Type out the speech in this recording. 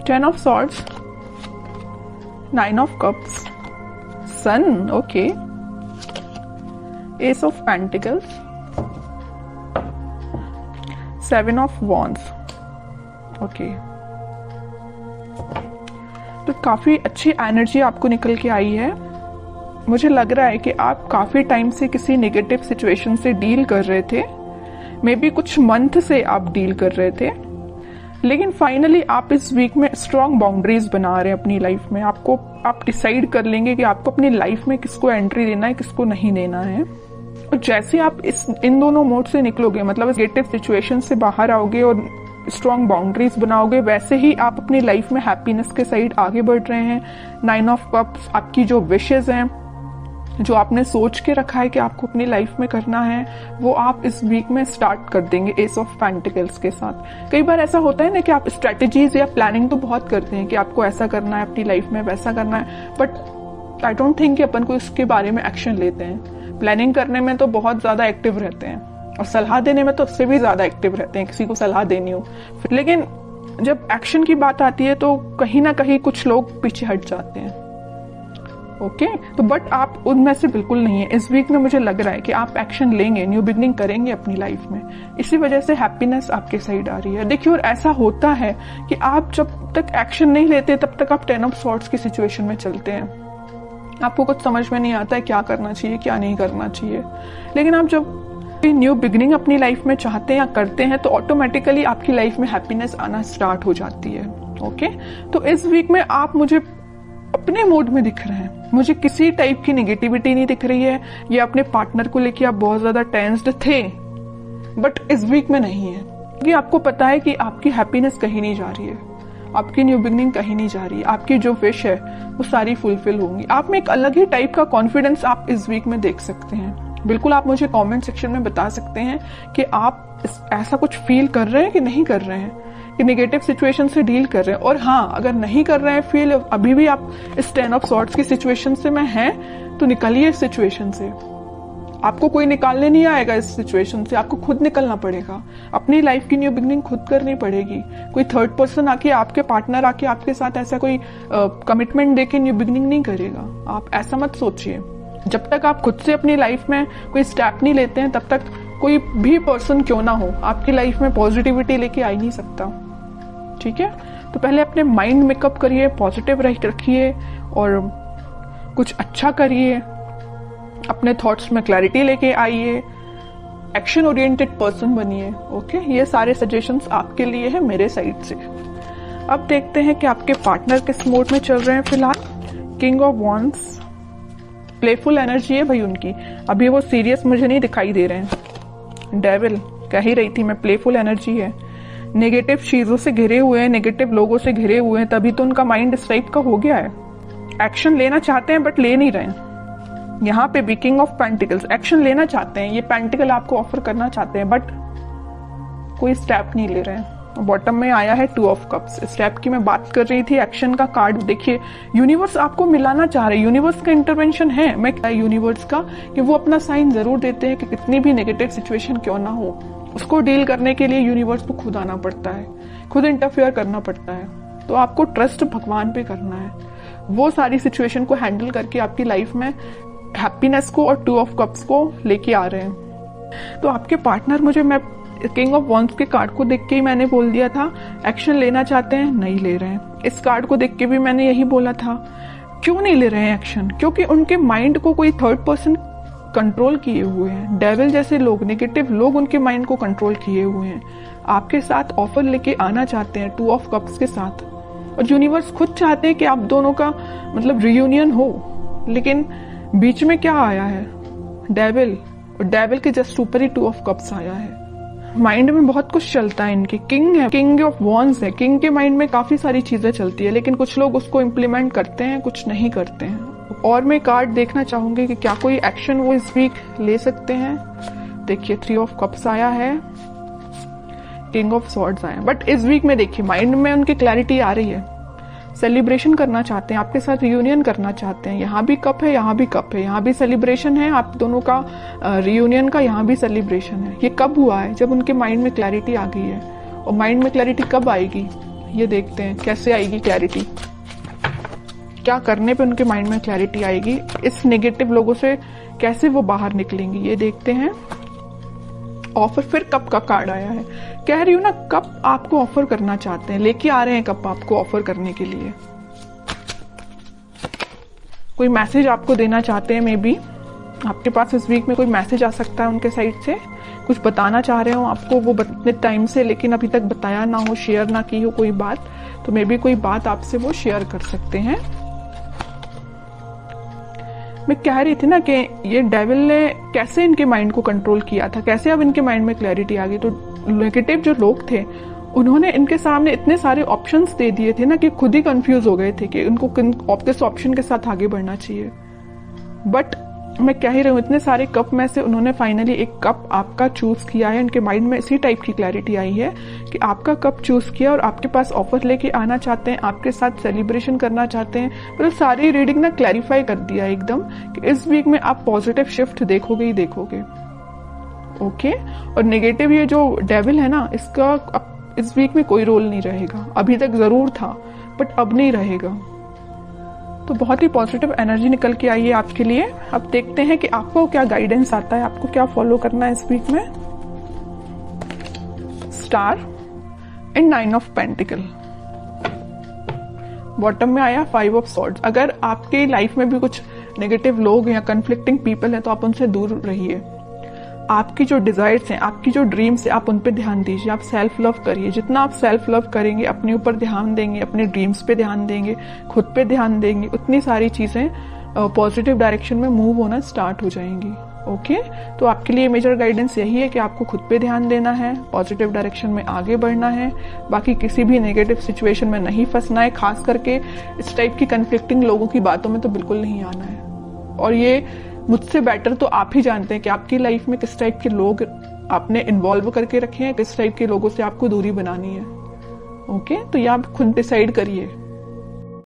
10 of swords, 9 of cups, sun, okay, ace of pentacles, 7 of wands, okay। तो काफी अच्छी energy आपको निकल के आई है। मुझे लग रहा है कि आप काफी टाइम से किसी नेगेटिव सिचुएशन से डील कर रहे थे, मे बी कुछ मंथ से आप डील कर रहे थे, लेकिन फाइनली आप इस वीक में स्ट्रॉन्ग बाउंड्रीज बना रहे हैं अपनी लाइफ में। आप डिसाइड कर लेंगे कि आपको अपनी लाइफ में किसको एंट्री देना है, किसको नहीं देना है। और जैसे आप इन दोनों मोड से निकलोगे, मतलब नेगेटिव सिचुएशन से बाहर आओगे और स्ट्रॉन्ग बाउंड्रीज बनाओगे, वैसे ही आप अपनी लाइफ में हैप्पीनेस के साइड आगे बढ़ रहे हैं। 9 ऑफ कप्स आपकी जो विशेज हैं, जो आपने सोच के रखा है कि आपको अपनी लाइफ में करना है, वो आप इस वीक में स्टार्ट कर देंगे एस ऑफ पेंटिकल्स के साथ। कई बार ऐसा होता है ना कि आप स्ट्रेटेजीज या प्लानिंग तो बहुत करते हैं कि आपको ऐसा करना है अपनी लाइफ में, वैसा करना है, बट आई डोंट थिंक कि अपन को इसके बारे में एक्शन लेते हैं। प्लानिंग करने में तो बहुत ज्यादा एक्टिव रहते हैं और सलाह देने में तो उससे भी ज्यादा एक्टिव रहते हैं, किसी को सलाह देनी हो। लेकिन जब एक्शन की बात आती है तो कहीं ना कहीं कुछ लोग पीछे हट जाते हैं। ओके, तो बट आप उनमें से बिल्कुल नहीं है। इस वीक में मुझे लग रहा है कि आप एक्शन लेंगे, न्यू बिगनिंग करेंगे अपनी लाइफ में, इसी वजह से हैप्पीनेस आपके साइड आ रही है। देखिए, और ऐसा होता है कि आप जब तक एक्शन नहीं लेते तब तक आप 10 ऑफ सॉर्ड्स की सिचुएशन में चलते हैं। आपको कुछ समझ में नहीं आता है क्या करना चाहिए, क्या नहीं करना चाहिए। लेकिन आप जब न्यू बिगनिंग अपनी लाइफ में चाहते हैं या करते हैं तो ऑटोमेटिकली आपकी लाइफ में हैप्पीनेस आना स्टार्ट हो जाती है। ओके, तो इस वीक में आप मुझे अपने मूड में दिख रहे हैं, मुझे किसी टाइप की नेगेटिविटी नहीं दिख रही है। या अपने पार्टनर को लेके आप बहुत ज्यादा टेंस्ड थे, बट इस वीक में नहीं है, क्योंकि आपको पता है कि आपकी हैप्पीनेस कहीं नहीं जा रही है, आपकी न्यू बिगनिंग कहीं नहीं जा रही है, आपकी जो विश है वो सारी फुलफिल होंगी। आप में एक अलग ही टाइप का कॉन्फिडेंस आप इस वीक में देख सकते हैं। बिल्कुल आप मुझे कमेंट सेक्शन में बता सकते हैं कि आप ऐसा कुछ फील कर रहे हैं कि नहीं कर रहे हैं, कि नेगेटिव सिचुएशन से डील कर रहे हैं। और हाँ, अगर नहीं कर रहे हैं फील, अभी भी आप इस 10 ऑफ सॉर्ड्स की सिचुएशन से में हैं, तो निकलिए इस सिचुएशन से। आपको कोई निकालने नहीं आएगा इस सिचुएशन से, आपको खुद निकलना पड़ेगा। अपनी लाइफ की न्यू बिगनिंग खुद करनी पड़ेगी। कोई थर्ड पर्सन आके, आपके पार्टनर आके आपके साथ ऐसा कोई कमिटमेंट देके न्यू बिगनिंग नहीं करेगा। आप ऐसा मत सोचिए। जब तक आप खुद से अपनी लाइफ में कोई स्टेप नहीं लेते हैं, तब तक कोई भी पर्सन क्यों ना हो आपकी लाइफ में पॉजिटिविटी लेके आ ही नहीं सकता। ठीक है, तो पहले अपने माइंड मेकअप करिए, पॉजिटिव रखिए और कुछ अच्छा करिए, अपने थॉट्स में क्लैरिटी लेके आइए, एक्शन ओरिएंटेड पर्सन बनिए। ओके, ये सारे सजेशंस आपके लिए है मेरे साइड से। अब देखते हैं कि आपके पार्टनर किस मोड में चल रहे हैं फिलहाल। King of wands, playful energy है भाई उनकी, अभी वो सीरियस मुझे नहीं दिखाई दे रहे हैं। डेविल, कह ही रही थी मैं, प्लेफुल एनर्जी है। नेगेटिव चीजों से घिरे हुए हैं, नेगेटिव लोगों से घिरे हुए हैं, तभी तो उनका माइंड इस टाइप का हो गया है। एक्शन लेना चाहते हैं बट ले नहीं रहे हैं। यहाँ पे भी किंग ऑफ पेंटिकल्स, एक्शन लेना चाहते हैं, ये पेंटिकल आपको ऑफर करना चाहते हैं, बट कोई स्टेप नहीं ले रहे हैं। बॉटम में आया है 2 ऑफ कप्स। स्टेप की मैं बात कर रही थी, एक्शन का कार्ड देखिए। यूनिवर्स आपको मिलाना चाह रहे हैं, यूनिवर्स का इंटरवेंशन है। मैं यूनिवर्स का कि वो अपना साइन जरूर देते हैं कि कितनी भी नेगेटिव सिचुएशन क्यों ना हो, उसको डील करने के लिए यूनिवर्स को खुद आना पड़ता है, खुद इंटरफेयर करना पड़ता है। तो आपको ट्रस्ट भगवान पे करना है, वो सारी सिचुएशन को हैंडल करके आपकी लाइफ में हैप्पीनेस को और 2 ऑफ कप्स को लेके आ रहे हैं। तो आपके पार्टनर, मुझे मैं किंग ऑफ वॉन्ड्स के कार्ड को देख के ही मैंने बोल दिया था, एक्शन लेना चाहते हैं, नहीं ले रहे हैं। इस कार्ड को देख के भी मैंने यही बोला था। क्यों नहीं ले रहे हैं एक्शन? क्योंकि उनके माइंड को कोई थर्ड पर्सन कंट्रोल किए हुए हैं। डेविल जैसे लोग, नेगेटिव लोग उनके माइंड को कंट्रोल किए हुए हैं। आपके साथ ऑफर लेके आना चाहते हैं 2 ऑफ कप्स के साथ, और यूनिवर्स खुद चाहते हैं कि आप दोनों का मतलब रियूनियन हो। लेकिन बीच में क्या आया है? डेविल, और डेविल के जस्ट ऊपर ही 2 ऑफ कप्स आया है। माइंड में बहुत कुछ चलता है इनके। किंग है, किंग ऑफ वॉन्ड्स है, किंग के माइंड में काफी सारी चीजें चलती है, लेकिन कुछ लोग उसको इम्प्लीमेंट करते हैं, कुछ नहीं करते हैं। और मैं कार्ड देखना चाहूंगी कि क्या कोई एक्शन वो इस वीक ले सकते हैं। देखिए 3 ऑफ कप्स आया है, किंग ऑफ सॉर्ड्स आया, बट इस वीक में देखिए माइंड में उनकी क्लैरिटी आ रही है। सेलिब्रेशन करना चाहते हैं, आपके साथ रियूनियन करना चाहते हैं। यहाँ भी कप है, यहाँ भी कप है, यहाँ भी सेलिब्रेशन है आप दोनों का रियूनियन का, यहाँ भी सेलिब्रेशन है। ये कब हुआ है? जब उनके माइंड में क्लैरिटी आ गई है। और माइंड में क्लैरिटी कब आएगी? ये देखते हैं कैसे आएगी क्लैरिटी, क्या करने पे उनके माइंड में क्लैरिटी आएगी, इस नेगेटिव लोगों से कैसे वो बाहर निकलेंगी, ये देखते हैं। ऑफर, फिर कप का कार्ड आया है। कह रही हूं ना, कप आपको ऑफर करना चाहते हैं, लेके आ रहे हैं कप आपको ऑफर करने के लिए। कोई मैसेज आपको देना चाहते हैं, मे बी आपके पास इस वीक में कोई मैसेज आ सकता है उनके साइड से, कुछ बताना चाह रहे हो आपको वो इतने टाइम से, लेकिन अभी तक बताया ना हो, शेयर ना की हो कोई बात, तो मे बी कोई बात आपसे वो शेयर कर सकते हैं। मैं कह रही थी ना कि ये डेविल ने कैसे इनके माइंड को कंट्रोल किया था, कैसे अब इनके माइंड में क्लैरिटी आ गई। तो नेगेटिव जो लोग थे उन्होंने इनके सामने इतने सारे ऑप्शंस दे दिए थे ना कि खुद ही कंफ्यूज हो गए थे कि उनको किस ऑप्शन के साथ आगे बढ़ना चाहिए। बट मैं कह ही रही हूँ, इतने सारे कप में से उन्होंने फाइनली एक कप आपका चूज किया है। इनके माइंड में इसी टाइप की क्लैरिटी आई है कि आपका कप चूज किया और आपके पास ऑफर लेके आना चाहते हैं, आपके साथ सेलिब्रेशन करना चाहते हैं। मतलब सारी रीडिंग ना क्लैरिफाई कर दिया एकदम कि इस वीक में आप पॉजिटिव शिफ्ट देखोगे ही देखोगे। ओके, और नेगेटिव ये जो डेविल है ना, इसका अब इस वीक में कोई रोल नहीं रहेगा। अभी तक जरूर था बट अब नहीं रहेगा। तो बहुत ही पॉजिटिव एनर्जी निकल के आई है आपके लिए। अब देखते हैं कि आपको क्या गाइडेंस आता है, आपको क्या फॉलो करना है इस वीक में। Star and 9 of pentacle, bottom में आया 5 ऑफ सॉर्ड्स। अगर आपके लाइफ में भी कुछ नेगेटिव लोग या कंफ्लिक्टिंग पीपल हैं तो आप उनसे दूर रहिए। आपकी जो डिजायर्स हैं, आपकी जो ड्रीम्स हैं, आप उन पे ध्यान दीजिए। आप सेल्फ लव करिए। जितना आप सेल्फ लव करेंगे, अपने ऊपर ध्यान देंगे, अपने ड्रीम्स पे ध्यान देंगे, खुद पे ध्यान देंगे, उतनी सारी चीजें पॉजिटिव डायरेक्शन में मूव होना स्टार्ट हो जाएंगी। ओके, तो आपके लिए मेजर गाइडेंस यही है कि आपको खुद पे ध्यान देना है, पॉजिटिव डायरेक्शन में आगे बढ़ना है, बाकी किसी भी नेगेटिव सिचुएशन में नहीं फंसना है। खास करके इस टाइप की कंफ्लिक्टिंग लोगों की बातों में तो बिल्कुल नहीं आना है। और ये मुझसे बेटर तो आप ही जानते हैं कि आपकी लाइफ में किस टाइप के लोग आपने इन्वॉल्व करके रखे हैं, किस टाइप के लोगों से आपको दूरी बनानी है। ओके, तो ये आप खुद डिसाइड करिए।